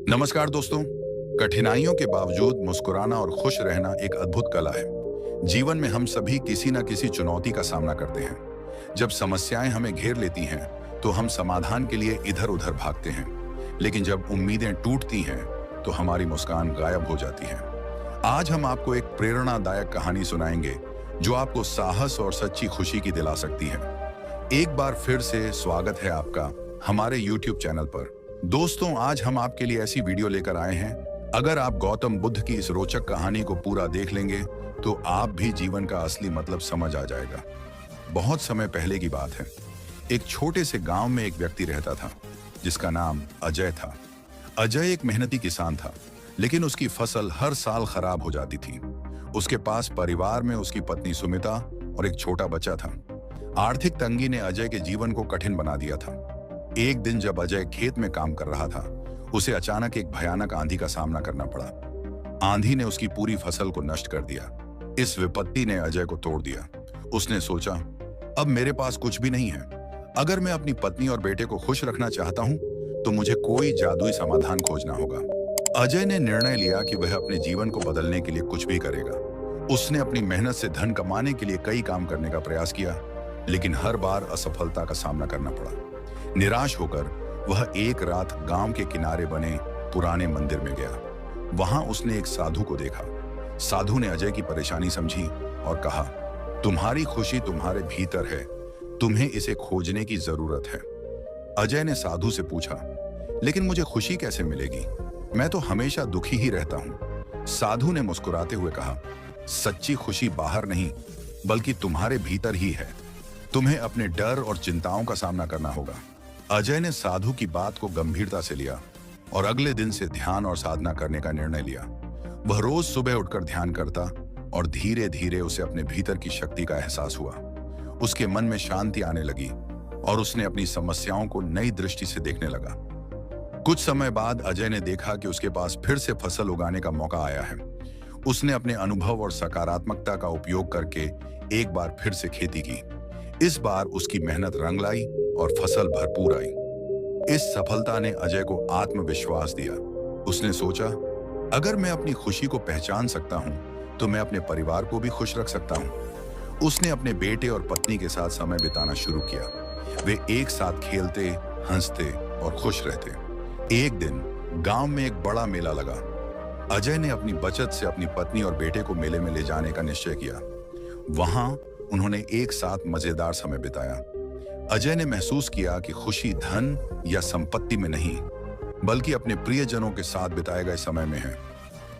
नमस्कार दोस्तों। कठिनाइयों के बावजूद मुस्कुराना और खुश रहना एक अद्भुत कला है। जीवन में हम सभी किसी न किसी चुनौती का सामना करते हैं। जब समस्याएं हमें घेर लेती हैं, तो हम समाधान के लिए इधर उधर भागते हैं। लेकिन जब उम्मीदें टूटती हैं, तो हमारी मुस्कान गायब हो जाती है। आज हम आपको एक प्रेरणादायक कहानी सुनाएंगे, जो आपको साहस और सच्ची खुशी की दिला सकती है। एक बार फिर से स्वागत है आपका हमारे YouTube चैनल पर। दोस्तों, आज हम आपके लिए ऐसी वीडियो लेकर आए हैं। अगर आप गौतम बुद्ध की इस रोचक कहानी को पूरा देख लेंगे, तो आप भी जीवन का असली मतलब समझ आ जाएगा। बहुत समय पहले की बात है। एक छोटे से गांव में एक व्यक्ति रहता था, जिसका नाम अजय था। अजय एक मेहनती किसान था, लेकिन उसकी फसल हर साल खराब हो जाती थी। उसके पास परिवार में उसकी पत्नी सुमिता और एक छोटा बच्चा था। आर्थिक तंगी ने अजय के जीवन को कठिन बना दिया था। एक दिन जब अजय खेत में काम कर रहा था, उसे अचानक एक भयानक आंधी का सामना करना पड़ा। आंधी ने उसकी पूरी फसल को नष्ट कर दिया। इस विपत्ति ने अजय को तोड़ दिया। उसने सोचा, अब मेरे पास कुछ भी नहीं है। अगर मैं अपनी पत्नी और बेटे को खुश रखना चाहता हूं, तो मुझे कोई जादुई समाधान खोजना होगा। अजय ने निर्णय लिया कि वह अपने जीवन को बदलने के लिए कुछ भी करेगा। उसने अपनी मेहनत से धन कमाने के लिए कई काम करने का प्रयास किया, लेकिन हर बार असफलता का सामना करना पड़ा। निराश होकर वह एक रात गांव के किनारे बने पुराने मंदिर में गया। वहां उसने एक साधु को देखा। साधु ने अजय की परेशानी समझी और कहा, तुम्हारी खुशी तुम्हारे भीतर है, तुम्हें इसे खोजने की जरूरत है। अजय ने साधु से पूछा, लेकिन मुझे खुशी कैसे मिलेगी? मैं तो हमेशा दुखी ही रहता हूं। साधु ने मुस्कुराते हुए कहा, सच्ची खुशी बाहर नहीं, बल्कि तुम्हारे भीतर ही है। तुम्हें अपने डर और चिंताओं का सामना करना होगा। अजय ने साधु की बात को गंभीरता से लिया और अगले दिन से ध्यान और साधना करने का निर्णय लिया। वह रोज सुबह उठकर ध्यान करता और धीरे धीरे उसे अपने भीतर की शक्ति का एहसास हुआ। उसके मन में शांति आने लगी और उसने अपनी समस्याओं को नई दृष्टि से देखने लगा। कुछ समय बाद अजय ने देखा कि उसके पास फिर से फसल उगाने का मौका आया है। उसने अपने अनुभव और सकारात्मकता का उपयोग करके एक बार फिर से खेती की। इस बार उसकी मेहनत रंग लाई और फसल भरपूर आई। इस सफलता ने अजय को आत्मविश्वास दिया। उसने सोचा, अगर मैं अपनी खुशी को पहचान सकता हूं, तो मैं अपने परिवार को भी खुश रख सकता हूं। उसने अपने बेटे और पत्नी के साथ समय बिताना शुरू किया। वे एक साथ खेलते, हंसते और खुश रहते। एक दिन गांव में एक बड़ा मेला लगा। अजय ने अपनी बचत से अपनी पत्नी और बेटे को मेले में ले जाने का निश्चय किया। वहां उन्होंने एक साथ मजेदार समय बिताया। अजय ने महसूस किया कि खुशी धन या संपत्ति में नहीं, बल्कि अपने प्रियजनों के साथ बिताए गए समय में है।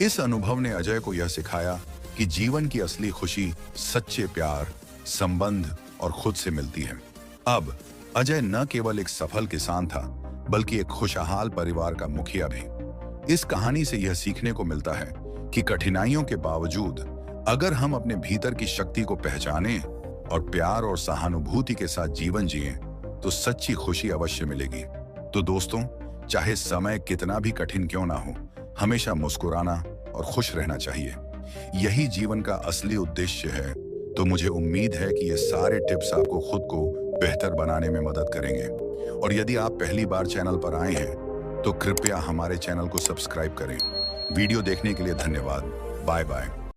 इस अनुभव ने अजय को यह सिखाया कि जीवन की असली खुशी सच्चे प्यार, संबंध और खुद से मिलती है। अब अजय न केवल एक सफल किसान था, बल्कि एक खुशहाल परिवार का मुखिया भी। इस कहानी से यह सीखने को मिलता है कि कठिनाइयों के बावजूद अगर हम अपने भीतर की शक्ति को पहचानें और प्यार और सहानुभूति के साथ जीवन जिएं, तो सच्ची खुशी अवश्य मिलेगी। तो दोस्तों, चाहे समय कितना भी कठिन क्यों ना हो, हमेशा मुस्कुराना और खुश रहना चाहिए। यही जीवन का असली उद्देश्य है। तो मुझे उम्मीद है कि ये सारे टिप्स आपको खुद को बेहतर बनाने में मदद करेंगे। और यदि आप पहली बार चैनल पर आए हैं, तो कृपया हमारे चैनल को सब्सक्राइब करें। वीडियो देखने के लिए धन्यवाद। Bye bye.